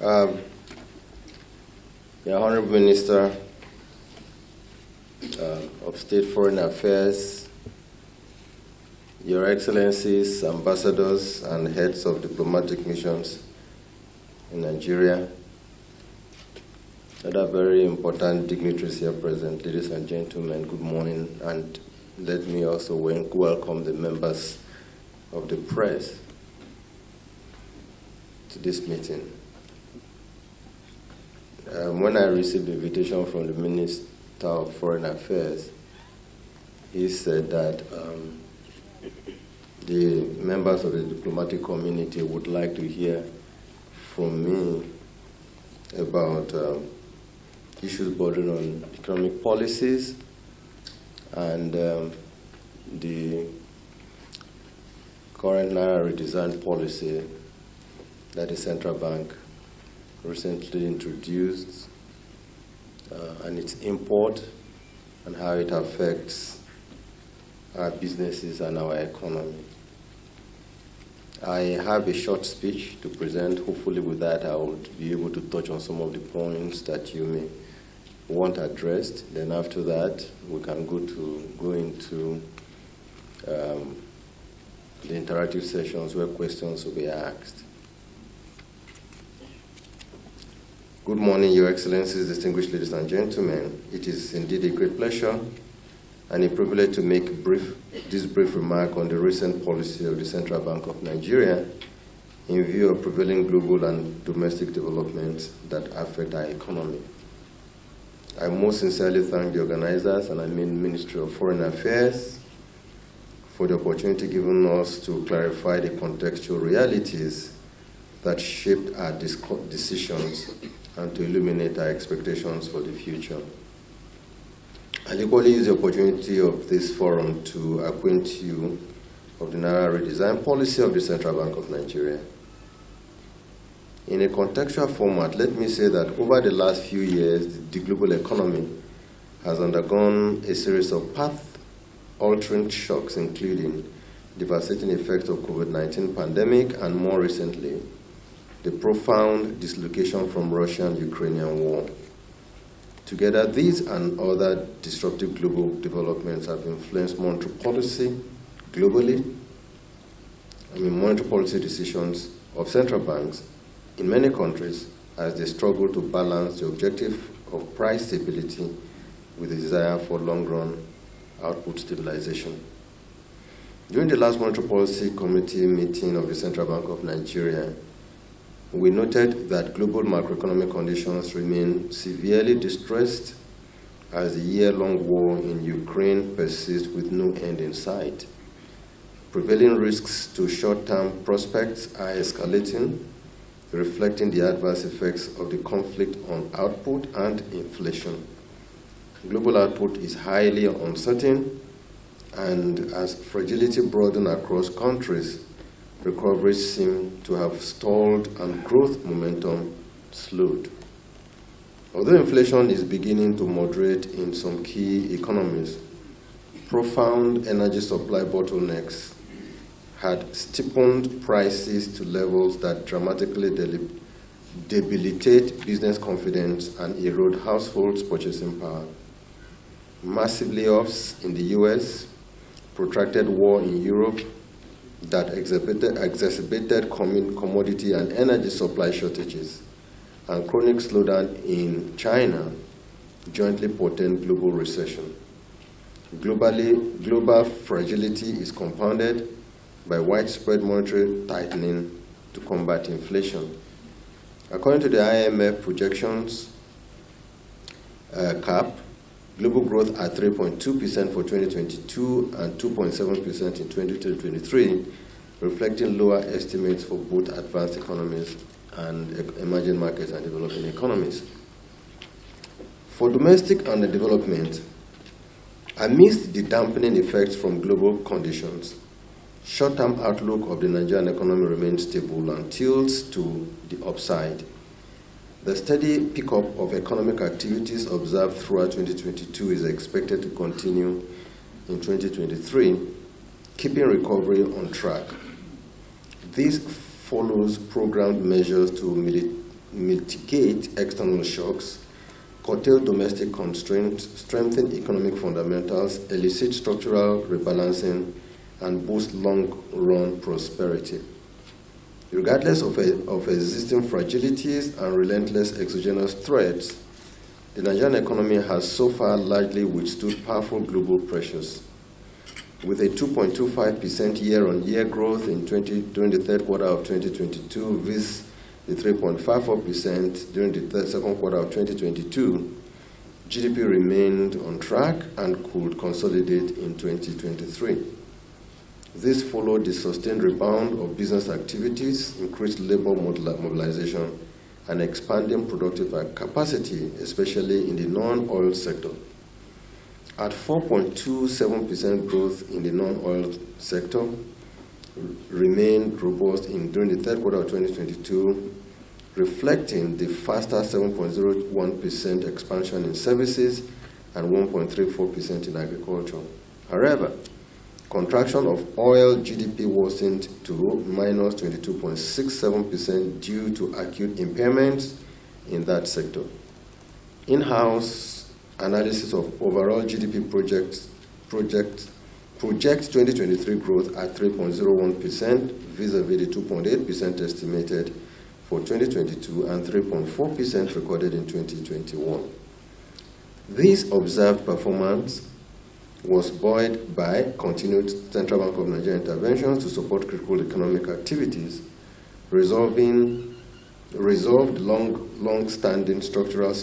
The Honorable Minister of State Foreign Affairs, Your Excellencies, ambassadors and heads of diplomatic missions in Nigeria, other very important dignitaries here present, ladies and gentlemen, good morning, and let me also welcome the members of the press to this meeting. When I received the invitation from the Minister of Foreign Affairs, he said that the members of the diplomatic community would like to hear from me about issues bordering on economic policies and the current Naira redesign policy that the central bank recently introduced and its import and how it affects our businesses and our economy. I have a short speech to present. Hopefully with that I would be able to touch on some of the points that you may want addressed. Then after that we can go into the interactive sessions where questions will be asked. Good morning, Your Excellencies, distinguished ladies and gentlemen. It is indeed a great pleasure and a privilege to make this brief remark on the recent policy of the Central Bank of Nigeria in view of prevailing global and domestic developments that affect our economy. I most sincerely thank the organizers, and I mean Ministry of Foreign Affairs, for the opportunity given us to clarify the contextual realities that shaped our decisions and to illuminate our expectations for the future. I equally use the opportunity of this forum to acquaint you of the Naira redesign policy of the Central Bank of Nigeria. In a contextual format, let me say that over the last few years, the global economy has undergone a series of path-altering shocks, including devastating effects of COVID-19 pandemic and, more recently, the profound dislocation from Russian-Ukrainian war. Together, these and other disruptive global developments have influenced monetary policy globally. Monetary policy decisions of central banks in many countries as they struggle to balance the objective of price stability with the desire for long-run output stabilization. During the last Monetary Policy Committee meeting of the Central Bank of Nigeria, we noted that global macroeconomic conditions remain severely distressed as the year-long war in Ukraine persists with no end in sight. Prevailing risks to short-term prospects are escalating, reflecting the adverse effects of the conflict on output and inflation. Global output is highly uncertain, and as fragility broadens across countries, recoveries seem to have stalled and growth momentum slowed. Although inflation is beginning to moderate in some key economies, profound energy supply bottlenecks had steepened prices to levels that dramatically debilitate business confidence and erode households' purchasing power. Massive layoffs in the US, protracted war in Europe, that exacerbated commodity and energy supply shortages, and chronic slowdown in China jointly portend global recession. Global fragility is compounded by widespread monetary tightening to combat inflation. According to the IMF projections, global growth at 3.2% for 2022 and 2.7% in 2023, reflecting lower estimates for both advanced economies and emerging markets and developing economies. For domestic and development, amidst the dampening effects from global conditions, short-term outlook of the Nigerian economy remains stable and tilts to the upside. The steady pickup of economic activities observed throughout 2022 is expected to continue in 2023, keeping recovery on track. This follows programmed measures to mitigate external shocks, curtail domestic constraints, strengthen economic fundamentals, elicit structural rebalancing, and boost long-run prosperity. Regardless of existing fragilities and relentless exogenous threats, the Nigerian economy has so far largely withstood powerful global pressures. With a 2.25% year-on-year growth during the third quarter of 2022 versus the 3.54% during the second quarter of 2022, GDP remained on track and could consolidate in 2023. This followed the sustained rebound of business activities, increased labor mobilization, and expanding productive capacity, especially in the non-oil sector. At 4.27% growth in the non-oil sector, remained robust during the third quarter of 2022, reflecting the faster 7.01% expansion in services and 1.34% in agriculture. However, contraction of oil GDP worsened to minus 22.67% due to acute impairments in that sector. In-house analysis of overall GDP projects 2023 growth at 3.01% vis-a-vis the 2.8% estimated for 2022 and 3.4% recorded in 2021. This observed performance was buoyed by continued Central Bank of Nigeria interventions to support critical economic activities, resolved long-standing structural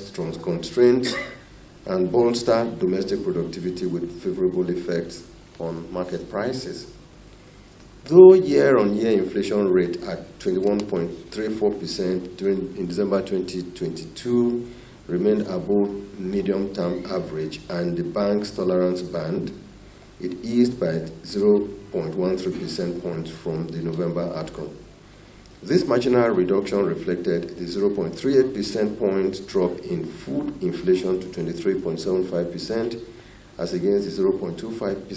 constraints, and bolster domestic productivity with favorable effects on market prices. Though year-on-year inflation rate at 21.34% in December 2022 remained above medium-term average and the bank's tolerance band, it eased by 0.13% points from the November outcome. This marginal reduction reflected the 0.38% point drop in food inflation to 23.75%, as against the 0.25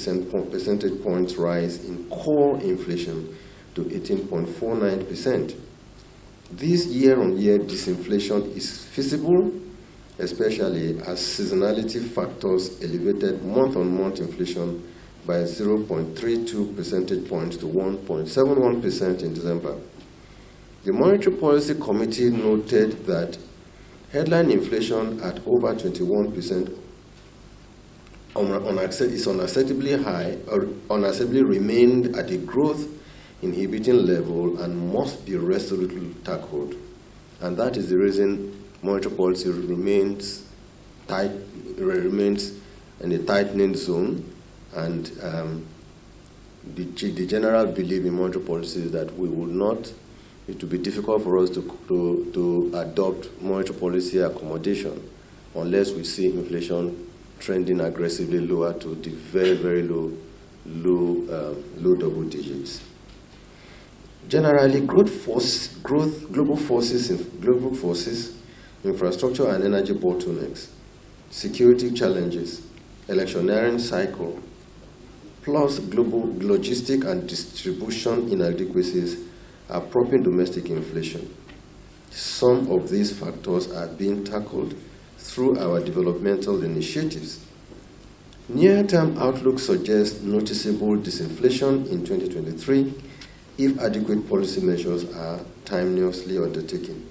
percentage points rise in core inflation to 18.49%. This year-on-year disinflation is feasible, especially as seasonality factors elevated month-on-month inflation by 0.32 percentage points to 1.71% in December. The Monetary Policy Committee noted that headline inflation at over 21% is unacceptably high, or unacceptably remained at a growth inhibiting level and must be resolutely tackled. And that is the reason monetary policy remains in a tightening zone, and the general belief in monetary policy is that it will be difficult for us to adopt monetary policy accommodation unless we see inflation trending aggressively lower to the very, very low double digits. Generally, global forces, infrastructure and energy bottlenecks, security challenges, electioneering cycle, plus global logistic and distribution inadequacies are propping domestic inflation. Some of these factors are being tackled through our developmental initiatives. Near-term outlook suggests noticeable disinflation in 2023 if adequate policy measures are timeously undertaken.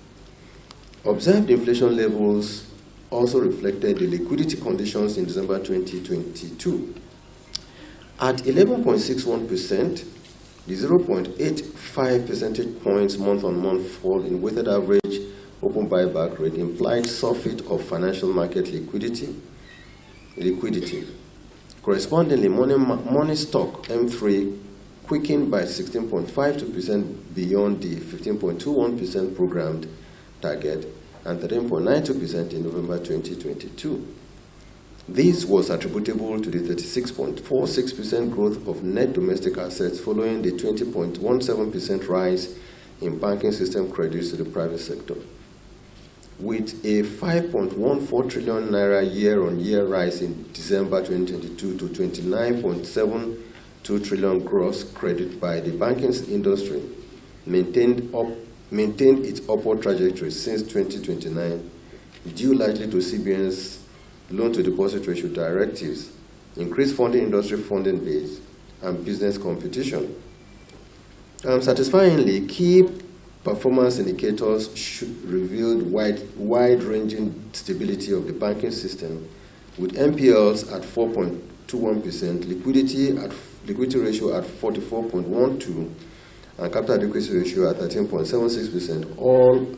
Observed inflation levels also reflected the liquidity conditions in December 2022. At 11.61%, the 0.85 percentage points month-on-month fall in weighted average open buyback rate implied surfeit of financial market liquidity. Correspondingly, money stock M3 quickened by 16.52% beyond the 15.21% programmed target and 13.92% in November 2022. This was attributable to the 36.46% growth of net domestic assets following the 20.17% rise in banking system credits to the private sector. With a 5.14 trillion naira year-on-year rise in December 2022 to 29.72 trillion gross credit by the banking industry, maintained up maintained its upward trajectory since 2029, due largely to CBN's loan-to-deposit ratio directives, increased funding industry funding base, and business competition. Satisfyingly, key performance indicators revealed wide-ranging stability of the banking system, with NPLs at 4.21%, liquidity ratio at 44.12%, and capital adequacy ratio at 13.76%, all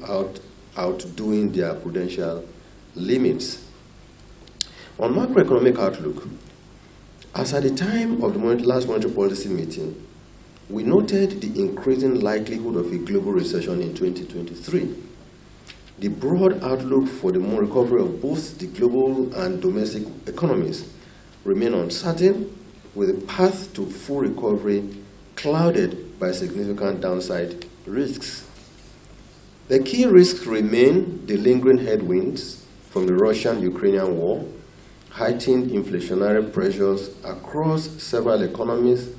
outdoing their prudential limits. On macroeconomic outlook, as at the time of the last monetary policy meeting, we noted the increasing likelihood of a global recession in 2023. The broad outlook for the recovery of both the global and domestic economies remain uncertain, with a path to full recovery clouded by significant downside risks. The key risks remain the lingering headwinds from the Russian-Ukrainian war, heightened inflationary pressures across several economies,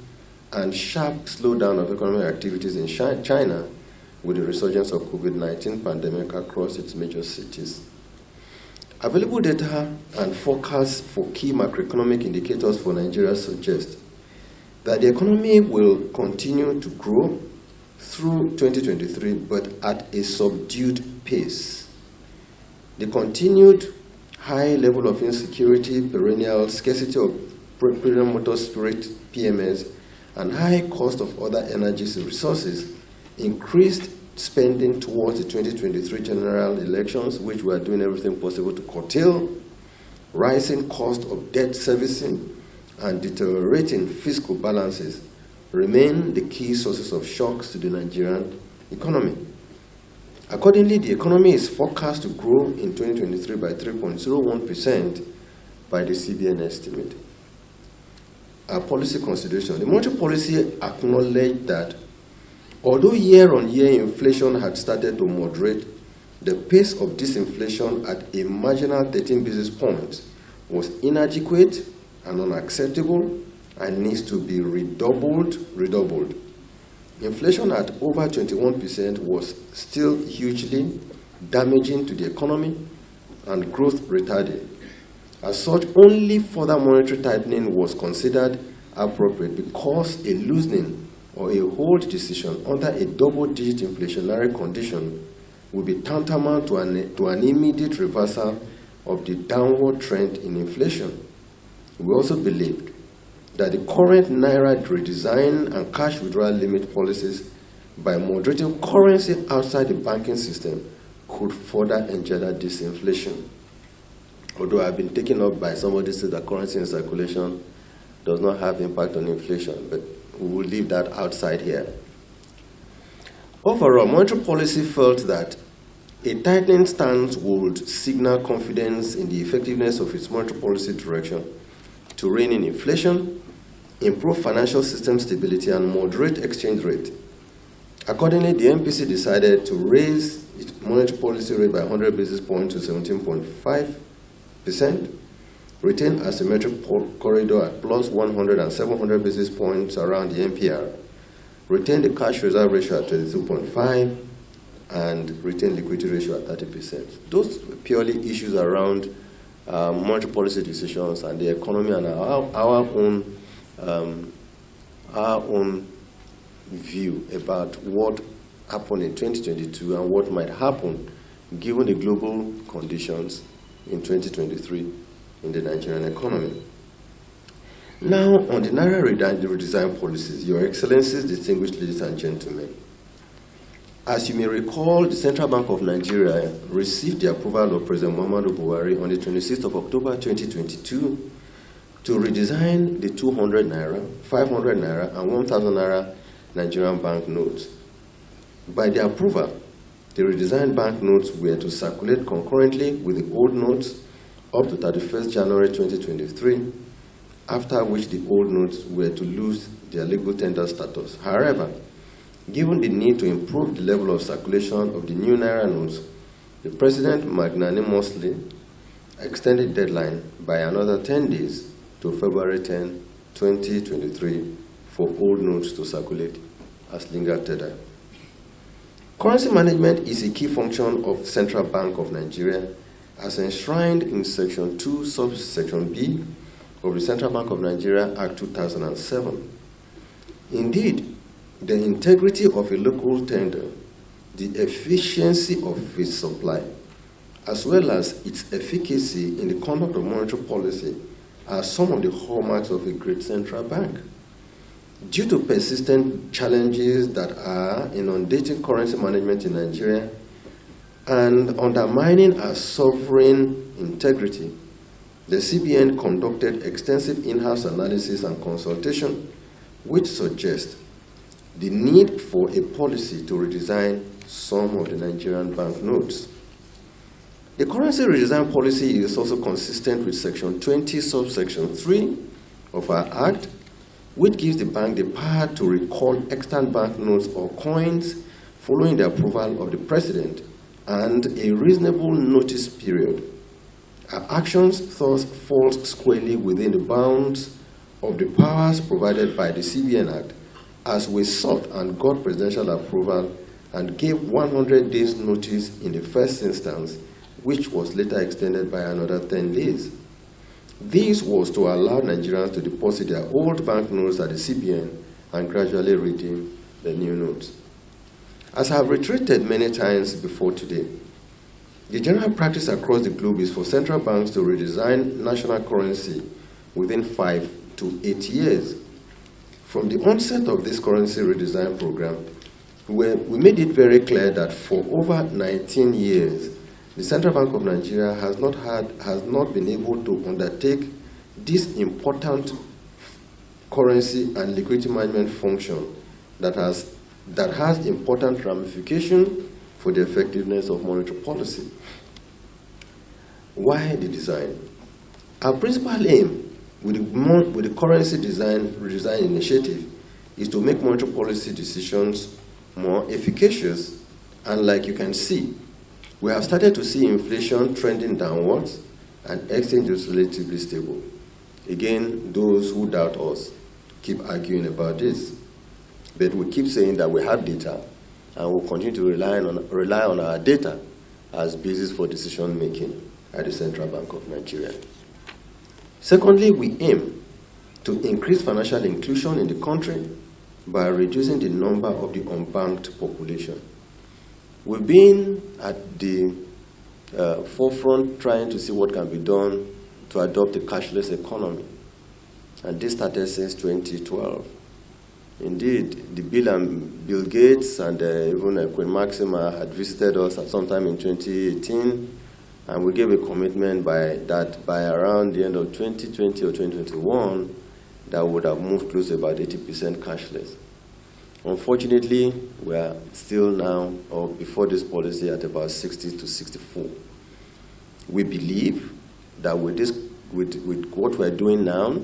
and sharp slowdown of economic activities in China with the resurgence of COVID-19 pandemic across its major cities. Available data and forecasts for key macroeconomic indicators for Nigeria suggest that the economy will continue to grow through 2023, but at a subdued pace. The continued high level of insecurity, perennial scarcity of premium motor spirit PMS, and high cost of other energy resources increased spending towards the 2023 general elections, which we are doing everything possible to curtail, rising cost of debt servicing, and deteriorating fiscal balances remain the key sources of shocks to the Nigerian economy. Accordingly, the economy is forecast to grow in 2023 by 3.01% by the CBN estimate. Our policy consideration. The monetary policy acknowledged that although year-on-year inflation had started to moderate, the pace of disinflation at a marginal 13 basis points was inadequate and unacceptable and needs to be redoubled. Inflation at over 21% was still hugely damaging to the economy and growth retarded. As such, only further monetary tightening was considered appropriate because a loosening or a hold decision under a double-digit inflationary condition would be tantamount to an immediate reversal of the downward trend in inflation. We also believed that the current Naira redesign and cash withdrawal limit policies, by moderating currency outside the banking system, could further engender disinflation. Although I've been taken up by somebody who said that currency in circulation does not have impact on inflation, but we will leave that outside here. Overall, monetary policy felt that a tightening stance would signal confidence in the effectiveness of its monetary policy direction to rein in inflation, improve financial system stability, and moderate exchange rate. Accordingly, the MPC decided to raise its monetary policy rate by 100 basis points to 17.5%, retain asymmetric corridor at plus 100 and 700 basis points around the MPR, retain the cash reserve ratio at 22.5%, and retain liquidity ratio at 30%. Those were purely issues around monetary policy decisions and the economy and our own view about what happened in 2022 and what might happen given the global conditions in 2023 in the Nigerian economy. Now, on the Naira redesign policies, Your Excellencies, distinguished ladies and gentlemen, as you may recall, the Central Bank of Nigeria received the approval of President Muhammadu Buhari on the 26th of October 2022 to redesign the 200 Naira, 500 Naira, and 1,000 Naira Nigerian bank notes. By the approval, the redesigned bank notes were to circulate concurrently with the old notes up to 31st January 2023, after which the old notes were to lose their legal tender status. However, given the need to improve the level of circulation of the new Naira notes, the President magnanimously extended the deadline by another 10 days to February 10, 2023 for old notes to circulate as legal tender. Currency management is a key function of Central Bank of Nigeria as enshrined in Section 2, subsection B of the Central Bank of Nigeria Act 2007. Indeed, the integrity of a local tender, the efficiency of its supply, as well as its efficacy in the conduct of monetary policy are some of the hallmarks of a great central bank. Due to persistent challenges that are inundating currency management in Nigeria and undermining our sovereign integrity, the CBN conducted extensive in-house analysis and consultation, which suggests the need for a policy to redesign some of the Nigerian banknotes. The currency redesign policy is also consistent with Section 20, subsection 3 of our Act, which gives the bank the power to recall extant banknotes or coins following the approval of the President and a reasonable notice period. Our actions thus fall squarely within the bounds of the powers provided by the CBN Act, as we sought and got presidential approval and gave 100 days notice in the first instance, which was later extended by another 10 days. This was to allow Nigerians to deposit their old banknotes at the CBN and gradually redeem the new notes. As I have reiterated many times before today, the general practice across the globe is for central banks to redesign national currency within 5 to 8 years. From the onset of this currency redesign program, we made it very clear that for over 19 years, the Central Bank of Nigeria has not been able to undertake this important currency and liquidity management function that has important ramifications for the effectiveness of monetary policy. Why the design? Our principal aim with the currency redesign initiative is to make monetary policy decisions more efficacious, and like you can see, we have started to see inflation trending downwards and exchange is relatively stable. Again, those who doubt us keep arguing about this, but we keep saying that we have data and we'll continue to rely on our data as basis for decision making at the Central Bank of Nigeria. Secondly, we aim to increase financial inclusion in the country by reducing the number of the unbanked population. We've been at the forefront trying to see what can be done to adopt a cashless economy. And this started since 2012. Indeed, the Bill Gates and even Queen Maxima had visited us at some time in 2018, and we gave a commitment by around the end of 2020 or 2021 that would have moved close to about 80% cashless. Unfortunately, we are still now, or before this policy, at about 60 to 64. We believe that with what we're doing now,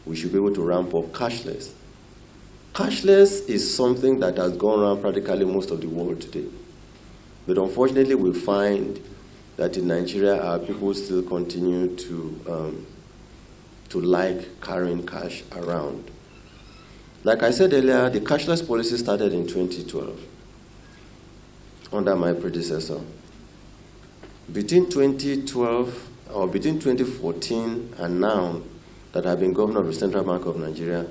we should be able to ramp up cashless. Cashless is something that has gone around practically most of the world today. But unfortunately, we find that in Nigeria, our people still continue to like carrying cash around. Like I said earlier, the cashless policy started in 2012 under my predecessor. Between 2012 or between 2014 and now that I've been governor of the Central Bank of Nigeria,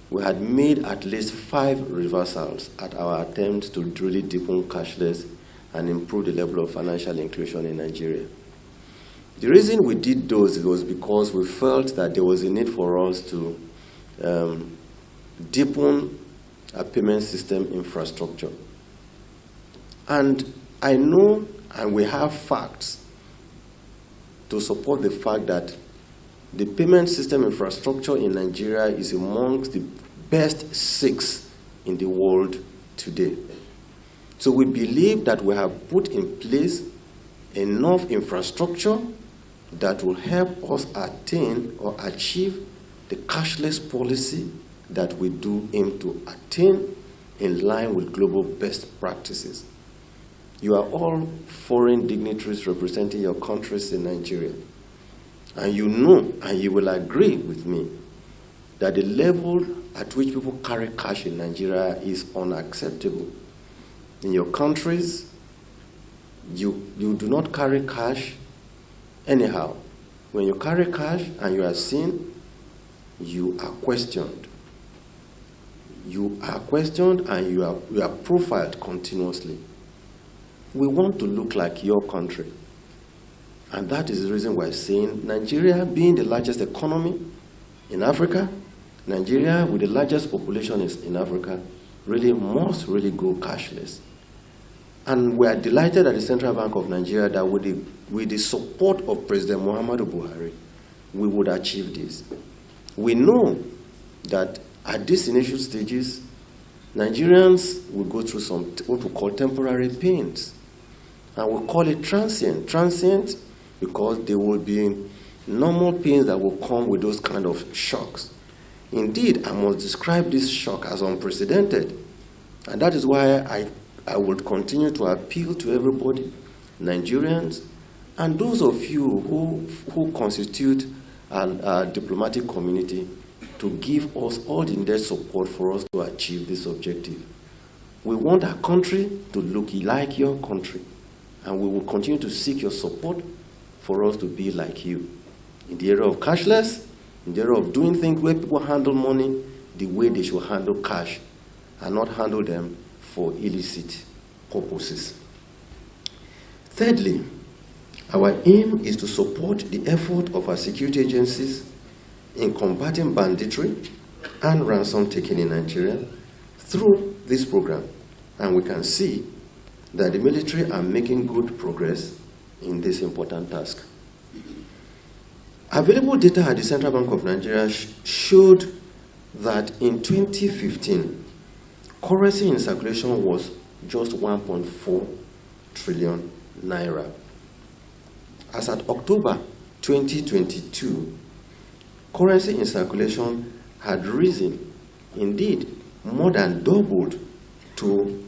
we had made at least 5 reversals at our attempts to really deepen cashless and improve the level of financial inclusion in Nigeria. The reason we did those was because we felt that there was a need for us to deepen our payment system infrastructure. And I know, and we have facts to support the fact that the payment system infrastructure in Nigeria is amongst the best 6 in the world today. So we believe that we have put in place enough infrastructure that will help us attain or achieve the cashless policy that we do aim to attain in line with global best practices. You are all foreign dignitaries representing your countries in Nigeria. And you know, and you will agree with me, that the level at which people carry cash in Nigeria is unacceptable. in your countries, you do not carry cash anyhow. When you carry cash and you are seen, you are questioned. You are questioned and you are profiled continuously. We want to look like your country. And that is the reason why saying Nigeria being the largest economy in Africa, Nigeria with the largest population in Africa, really must really go cashless. And we are delighted at the Central Bank of Nigeria that with the support of President Muhammadu Buhari, we would achieve this. We know that at these initial stages, Nigerians will go through some what we call temporary pains. And we call it transient. Transient because there will be normal pains that will come with those kind of shocks. Indeed, I must describe this shock as unprecedented. And that is why I would continue to appeal to everybody, Nigerians, and those of you who constitute a diplomatic community, to give us all the needed support for us to achieve this objective. We want our country to look like your country, and we will continue to seek your support for us to be like you. In the area of cashless, in the area of doing things where people handle money the way they should handle cash, and not handle them for illicit purposes. Thirdly, our aim is to support the effort of our security agencies in combating banditry and ransom taking in Nigeria through this program. And we can see that the military are making good progress in this important task. Available data at the Central Bank of Nigeria showed that in 2015, currency in circulation was just 1.4 trillion naira. As at October 2022, currency in circulation had risen, indeed, more than doubled to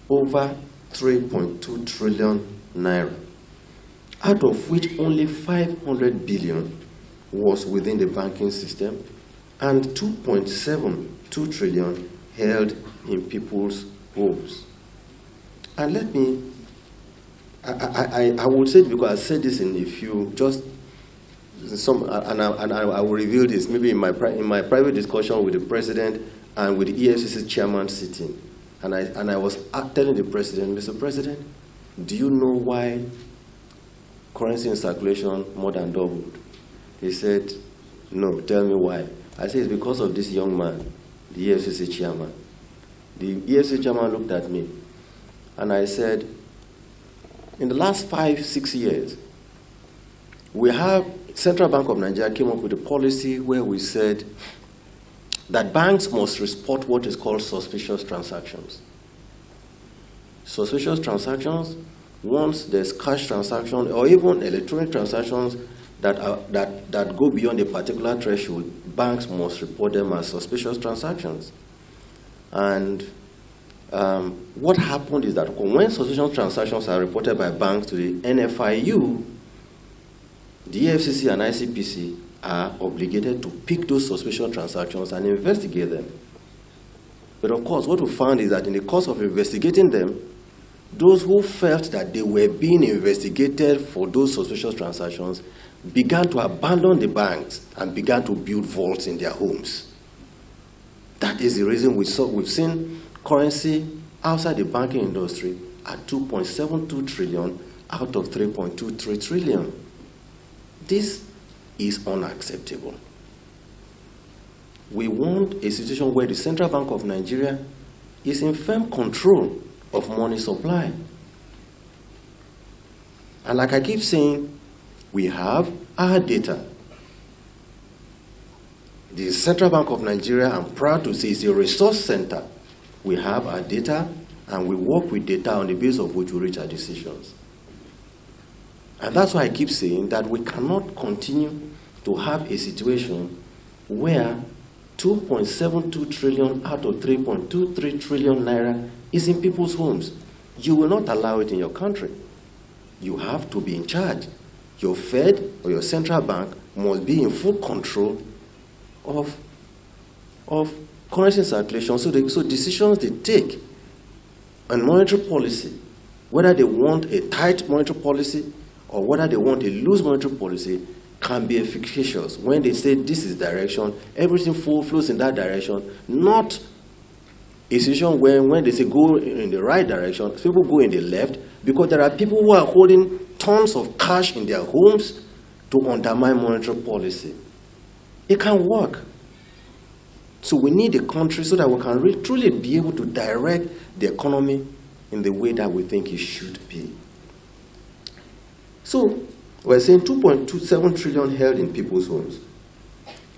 over 3.2 trillion naira, out of which only 500 billion was within the banking system and 2.72 trillion held in people's homes. And let me, I would say, because I said this in a few, just some, and I will reveal this maybe in my private discussion with the president and with the EFCC chairman sitting. And I was telling the president, Mr. President, do you know why currency in circulation more than doubled? He said, no, tell me why. I said, it's because of this young man, the EFCC chairman. The EFCC chairman looked at me, and I said, in the last 5-6 years, we have, Central Bank of Nigeria came up with a policy where we said that banks must report what is called suspicious transactions. Suspicious transactions, once there's cash transaction or even electronic transactions that go beyond a particular threshold, banks must report them as suspicious transactions. And what happened is that when suspicious transactions are reported by banks to the NFIU, the EFCC and ICPC are obligated to pick those suspicious transactions and investigate them. But of course, what we found is that in the course of investigating them, those who felt that they were being investigated for those suspicious transactions began to abandon the banks and began to build vaults in their homes. That is the reason we've seen currency outside the banking industry at 2.72 trillion out of 3.23 trillion. This is unacceptable. We want a situation where the Central Bank of Nigeria is in firm control of money supply. And like I keep saying, we have our data. The Central Bank of Nigeria, I'm proud to say, is a resource center. We have our data, and we work with data on the basis of which we reach our decisions. And that's why I keep saying that we cannot continue to have a situation where 2.72 trillion out of 3.23 trillion naira is in people's homes. You will not allow it in your country. You have to be in charge. Your Fed or your central bank must be in full control of currency circulation, so decisions they take and monetary policy, whether they want a tight monetary policy or whether they want a loose monetary policy, can be efficacious when they say this is direction, everything flows in that direction, not a situation when they say go in the right direction, people go in the left, because there are people who are holding tons of cash in their homes to undermine monetary policy. It can work. So we need a country so that we can truly be able to direct the economy in the way that we think it should be. So we're saying 2.27 trillion held in people's homes.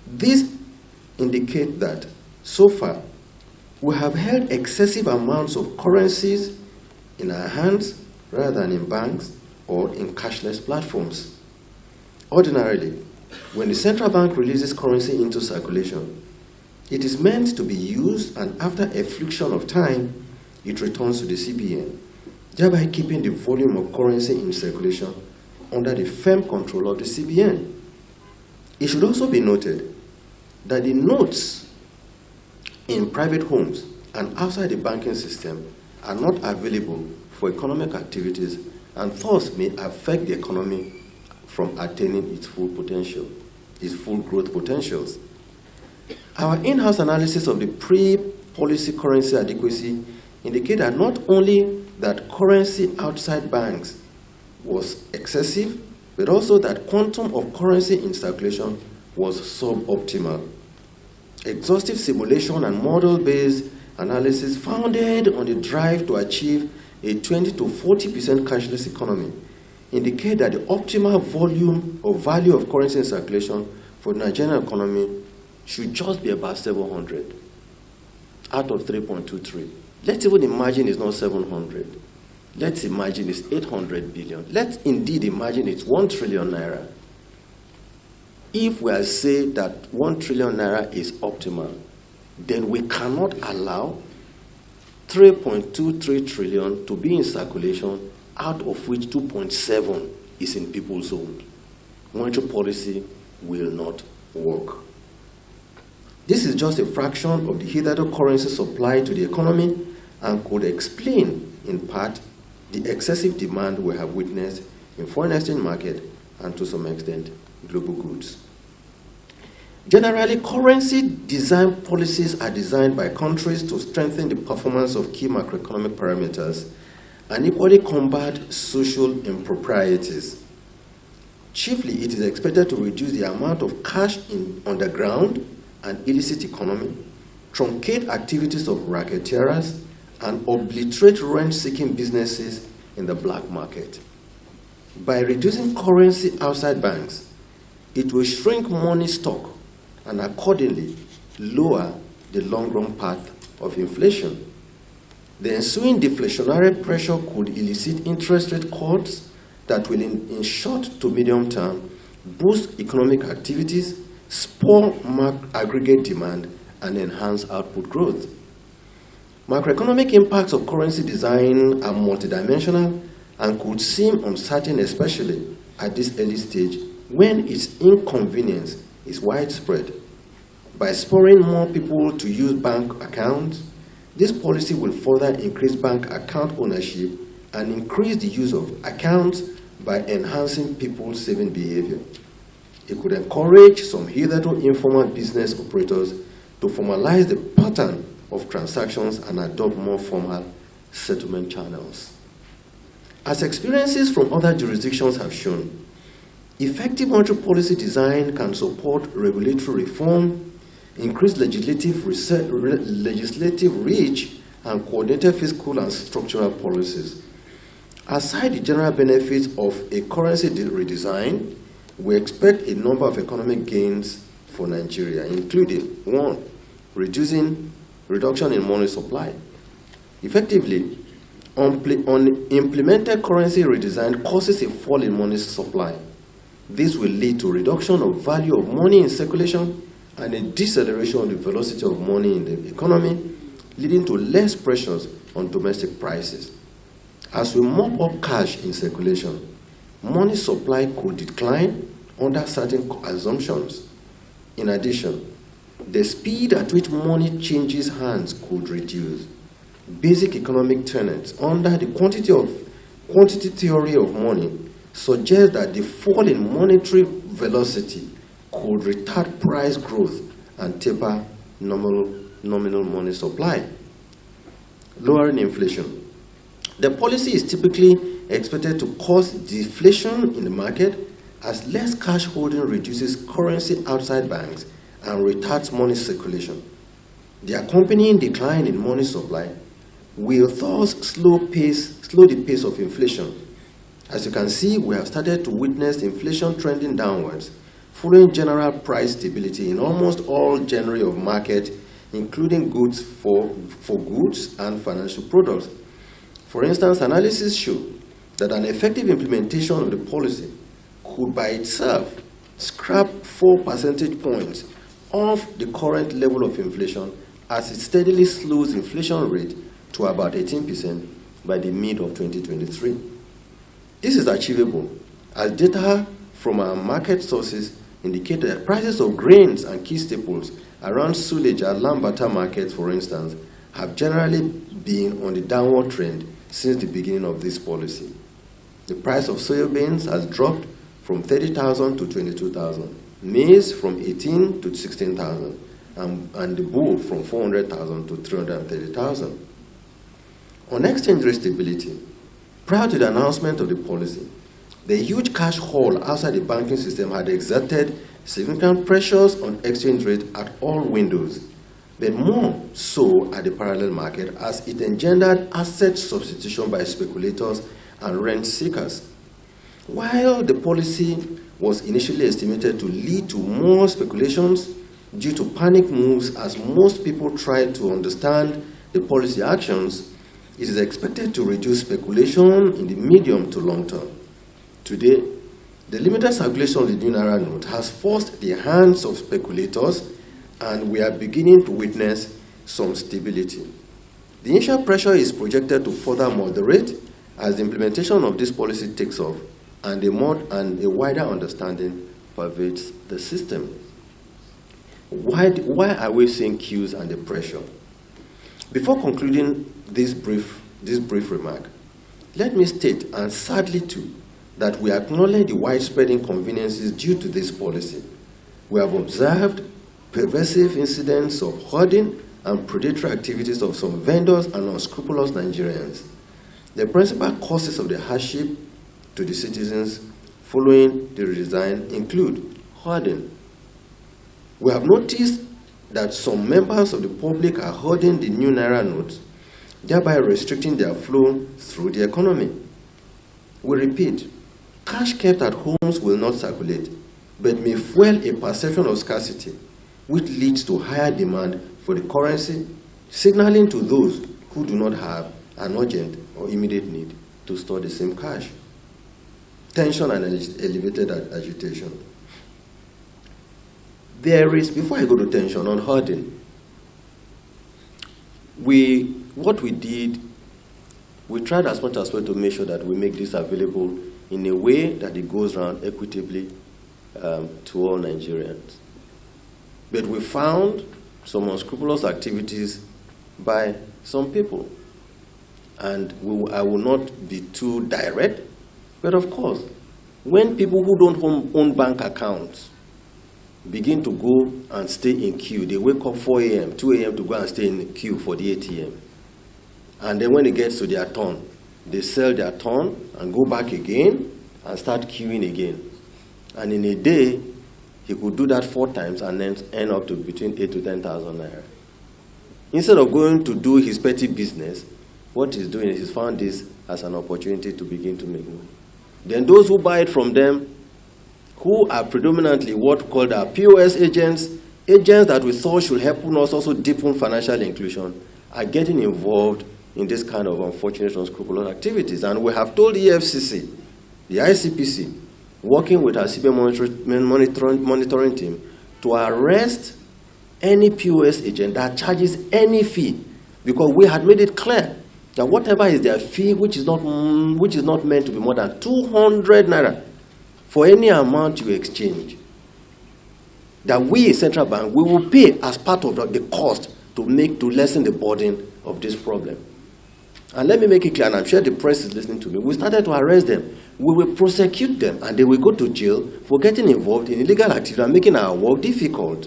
This indicates that so far we have held excessive amounts of currencies in our hands rather than in banks or in cashless platforms. Ordinarily, when the central bank releases currency into circulation, it is meant to be used, and after a fraction of time, it returns to the CBN, thereby keeping the volume of currency in circulation under the firm control of the CBN. It should also be noted that the notes in private homes and outside the banking system are not available for economic activities and thus may affect the economy from attaining its full potential, its full growth potentials. Our in-house analysis of the pre-policy currency adequacy indicate that not only that currency outside banks was excessive, but also that quantum of currency in circulation was suboptimal. Exhaustive simulation and model-based analysis founded on the drive to achieve a 20 to 40% cashless economy indicate that the optimal volume or value of currency in circulation for the Nigerian economy should just be about 700 out of 3.23. Let's even imagine it's not 700. Let's imagine it's 800 billion. Let's indeed imagine it's 1 trillion naira. If we are saying that 1 trillion naira is optimal, then we cannot allow 3.23 trillion to be in circulation, out of which 2.7 is in people's homes. Monetary policy will not work. This is just a fraction of the hitherto currency supply to the economy and could explain, in part, the excessive demand we have witnessed in foreign exchange market and, to some extent, global goods. Generally, currency design policies are designed by countries to strengthen the performance of key macroeconomic parameters and equally combat social improprieties. Chiefly, it is expected to reduce the amount of cash in underground and illicit economy, truncate activities of racketeers, and obliterate rent-seeking businesses in the black market. By reducing currency outside banks, it will shrink money stock and accordingly lower the long-run path of inflation. The ensuing deflationary pressure could elicit interest rate cuts that will, in short to medium term, boost economic activities, spur aggregate demand, and enhance output growth. Macroeconomic impacts of currency design are multidimensional and could seem uncertain, especially at this early stage when its inconvenience is widespread. By spurring more people to use bank accounts, this policy will further increase bank account ownership and increase the use of accounts by enhancing people's saving behavior. It could encourage some hitherto informal business operators to formalize the pattern of transactions and adopt more formal settlement channels. As experiences from other jurisdictions have shown, effective monetary policy design can support regulatory reform, increase legislative reach, and coordinated fiscal and structural policies. Aside the general benefits of a currency redesign, we expect a number of economic gains for Nigeria, including 1, reduction in money supply. Effectively, implemented currency redesign causes a fall in money supply. This will lead to reduction of value of money in circulation and a deceleration of the velocity of money in the economy, leading to less pressures on domestic prices. As we mop up cash in circulation, money supply could decline under certain assumptions. In addition, the speed at which money changes hands could reduce. basic economic tenets under the quantity theory of money suggest that the fall in monetary velocity could retard price growth and taper nominal money supply, lowering inflation. The policy is typically expected to cause deflation in the market as less cash holding reduces currency outside banks and retards money circulation. The accompanying decline in money supply will thus slow the pace of inflation. As you can see, we have started to witness inflation trending downwards, following general price stability in almost all genera of market, including goods for goods and financial products. For instance, analysis show that an effective implementation of the policy could by itself scrap 4 percentage points off the current level of inflation as it steadily slows inflation rate to about 18% by the mid of 2023. This is achievable as data from our market sources indicate that prices of grains and key staples around Suleja and Lambata markets, for instance, have generally been on the downward trend since the beginning of this policy. The price of soybeans has dropped from 30,000 to 22,000, maize from 18 to 16,000, and the bull from 400,000 to 330,000. On exchange rate stability, prior to the announcement of the policy, the huge cash haul outside the banking system had exerted significant pressures on exchange rate at all windows, but more so at the parallel market as it engendered asset substitution by speculators and rent seekers. While the policy was initially estimated to lead to more speculations due to panic moves as most people tried to understand the policy actions, it is expected to reduce speculation in the medium to long term. Today, the limited circulation of the new Naira note has forced the hands of speculators, and we are beginning to witness some stability. The initial pressure is projected to further moderate as the implementation of this policy takes off and a wider understanding pervades the system. Why are we seeing queues and the pressure? Before concluding this brief remark, let me state, and sadly too, that we acknowledge the widespread inconveniences due to this policy. We have observed pervasive incidents of hoarding and predatory activities of some vendors and unscrupulous Nigerians. The principal causes of the hardship to the citizens following the redesign include hoarding. We have noticed that some members of the public are hoarding the new Naira notes, thereby restricting their flow through the economy. We repeat, cash kept at homes will not circulate, but may fuel a perception of scarcity, which leads to higher demand for the currency, signaling to those who do not have an urgent or immediate need to store the same cash. Tension and elevated agitation. There is, before I go to tension, on hoarding, what we did, we tried as much as well to make sure that we make this available in a way that it goes around equitably to all Nigerians. But we found some unscrupulous activities by some people. And I will not be too direct, but of course, when people who don't own bank accounts begin to go and stay in queue, they wake up 4 a.m., 2 a.m. to go and stay in the queue for the ATM. And then when it gets to their turn, they sell their turn and go back again and start queuing again. And in a day, he could do that 4 times and then end up to between 8 to 10,000 naira. Instead of going to do his petty business, what he's doing is he's found this as an opportunity to begin to make money. Then those who buy it from them, who are predominantly what called our POS agents that we thought should help us also deepen financial inclusion, are getting involved in this kind of unfortunate, unscrupulous activities. And we have told the EFCC, the ICPC, working with our CBN monitoring team, to arrest any POS agent that charges any fee, because we had made it clear that whatever is their fee, which is not meant to be more than 200 naira for any amount you exchange, that we, Central Bank, we will pay as part of the cost to lessen the burden of this problem. And let me make it clear, and I'm sure the press is listening to me, we started to arrest them. We will prosecute them, and they will go to jail for getting involved in illegal activity and making our work difficult.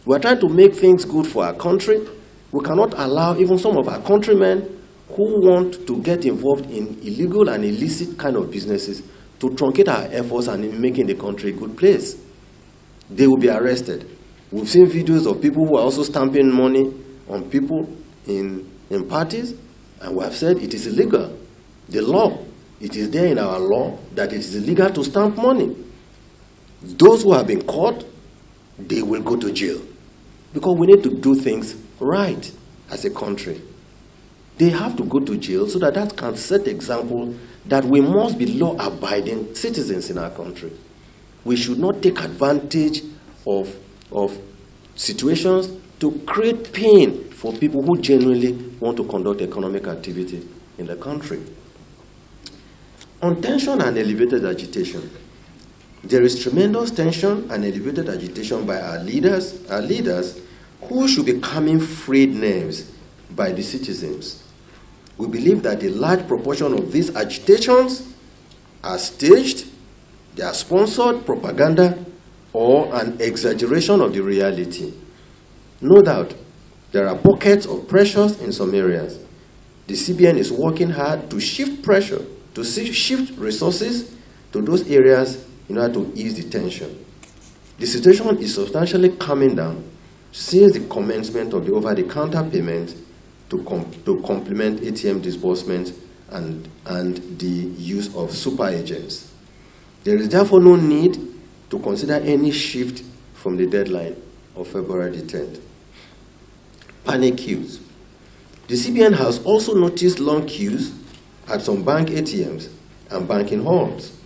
We are trying to make things good for our country. We cannot allow even some of our countrymen who want to get involved in illegal and illicit kind of businesses to truncate our efforts and in making the country a good place. They will be arrested. We've seen videos of people who are also stamping money on people in parties, and we have said it is illegal. The law, it is there in our law that it is illegal to stamp money. Those who have been caught, they will go to jail. Because we need to do things right as a country. They have to go to jail so that that can set the example that we must be law-abiding citizens in our country. We should not take advantage of situations to create pain for people who genuinely want to conduct economic activity in the country. On tension and elevated agitation, there is tremendous tension and elevated agitation by our leaders who should be calming frayed nerves by the citizens. We believe that a large proportion of these agitations are staged, they are sponsored propaganda, or an exaggeration of the reality. No doubt, there are pockets of pressures in some areas. The CBN is working hard to shift pressure, to shift resources to those areas in order to ease the tension. The situation is substantially calming down since the commencement of the over-the-counter payment to complement ATM disbursements and the use of super agents. There is therefore no need to consider any shift from the deadline of February the 10th. Panic queues. The CBN has also noticed long queues at some bank ATMs and banking halls.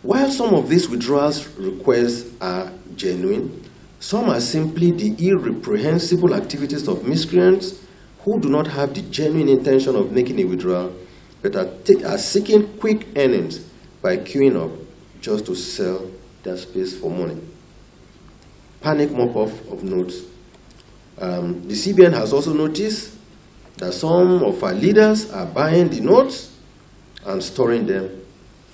While some of these withdrawals requests are genuine, some are simply the irreprehensible activities of miscreants who do not have the genuine intention of making a withdrawal, but are seeking quick earnings by queuing up just to sell their space for money. Panic mop-off of notes. The CBN has also noticed that some of our leaders are buying the notes and storing them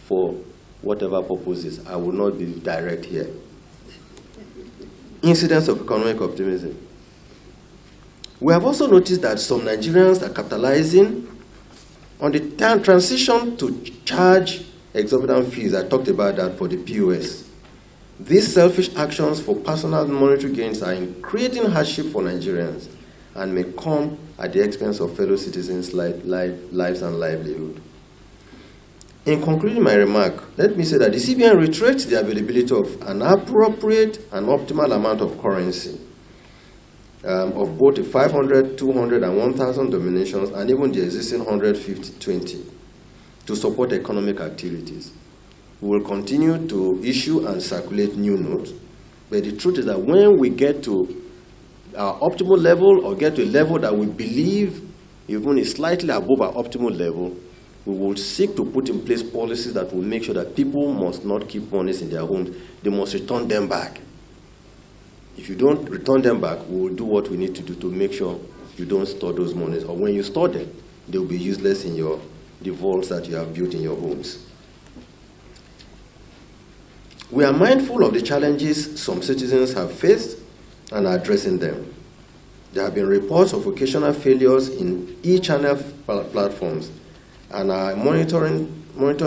for whatever purposes. I will not be direct here. Incidents of economic optimism. We have also noticed that some Nigerians are capitalizing on the transition to charge exorbitant fees. I talked about that for the POS. These selfish actions for personal monetary gains are creating hardship for Nigerians and may come at the expense of fellow citizens' lives and livelihood. In concluding my remark, let me say that the CBN reiterates the availability of an appropriate and optimal amount of currency of both the 500, 200, and 1,000 denominations, and even the existing 150, 20 to support economic activities. We will continue to issue and circulate new notes, but the truth is that when we get to our optimal level or get to a level that we believe even is slightly above our optimal level, we will seek to put in place policies that will make sure that people must not keep monies in their homes. They must return them back. If you don't return them back, we will do what we need to do to make sure you don't store those monies. Or when you store them, they will be useless in the vaults that you have built in your homes. We are mindful of the challenges some citizens have faced and are addressing them. There have been reports of occasional failures in e-channel platforms, and our monitoring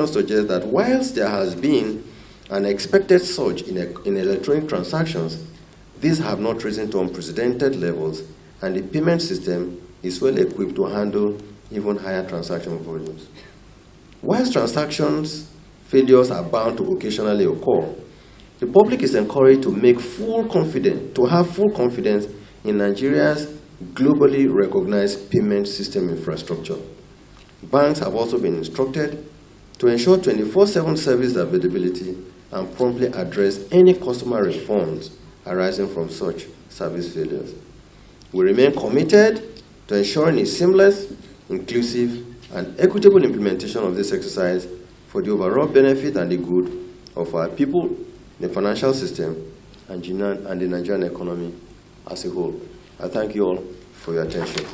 suggests that whilst there has been an expected surge in electronic transactions, these have not risen to unprecedented levels, and the payment system is well equipped to handle even higher transaction volumes. Whilst transactions failures are bound to occasionally occur, the public is encouraged to have full confidence in Nigeria's globally recognized payment system infrastructure. Banks have also been instructed to ensure 24/7 service availability and promptly address any customer refunds arising from such service failures. We remain committed to ensuring a seamless, inclusive, and equitable implementation of this exercise for the overall benefit and the good of our people, the financial system, and the Nigerian economy as a whole. I thank you all for your attention.